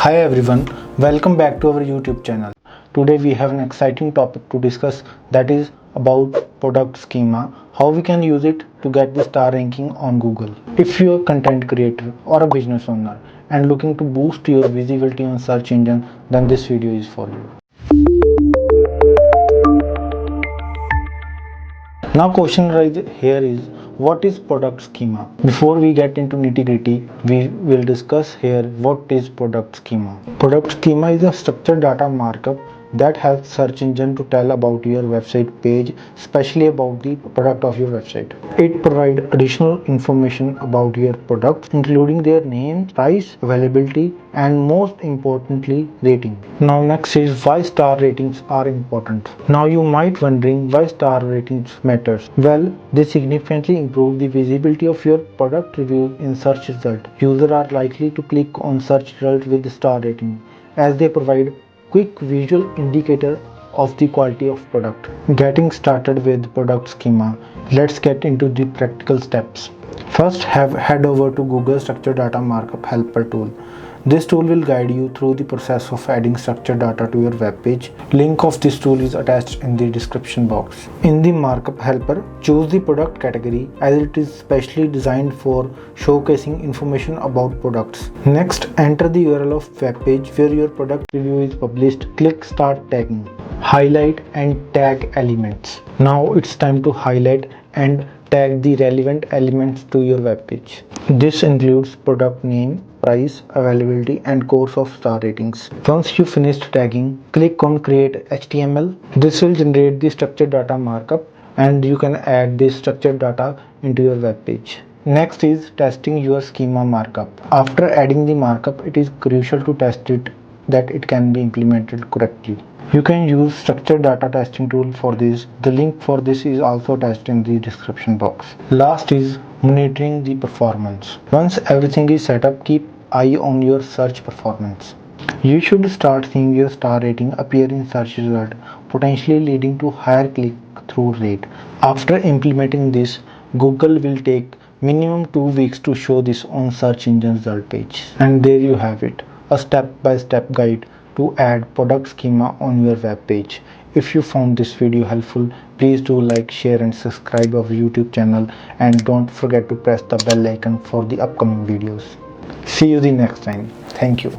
Hi everyone, welcome back to our YouTube channel. Today we have an exciting topic to discuss, that is about product schema, how we can use it to get the star ranking on Google. If you're a content creator or a business owner and looking to boost your visibility on search engine, then this video is for you. Now question right here is, what is product schema? Before we get into nitty gritty, we will discuss here what is product schema. Product schema is a structured data markup that helps search engine to tell about your website page, especially about the product of your website. It provides additional information about your products, including their name, price, availability, and most importantly, rating. Now next is why star ratings are important. Now you might wondering why star ratings matters. Well, they significantly improve the visibility of your product review in search result. Users are likely to click on search result with star rating as they provide quick visual indicator of the quality of product. Getting started with product schema, let's get into the practical steps. First, head over to Google Structured Data Markup Helper tool. This tool will guide you through the process of adding structured data to your web page. Link of this tool is attached in the description box. In the Markup Helper, choose the product category as it is specially designed for showcasing information about products. Next, enter the URL of web page where your product review is published. Click Start Tagging. Highlight and tag elements. Now it's time to highlight and tag the relevant elements to your web page. This includes product name, price, availability, and course of star ratings. Once you finished tagging, click on Create HTML. This will generate the structured data markup and you can add this structured data into your web page. Next is testing your schema markup. After adding the markup, it is crucial to test it that it can be implemented correctly. You can use structured data testing tool for this. The link for this is also attached in the description box. Last is monitoring the performance. Once everything is set up, keep eye on your search performance. You should start seeing your star rating appear in search result, potentially leading to higher click-through rate. After implementing this, Google will take minimum 2 weeks to show this on search engine result page. And there you have it, a step-by-step guide to add product schema on your web page. If you found this video helpful, please do like, share and subscribe our YouTube channel, and don't forget to press the bell icon for the upcoming videos. See you the next time. Thank you.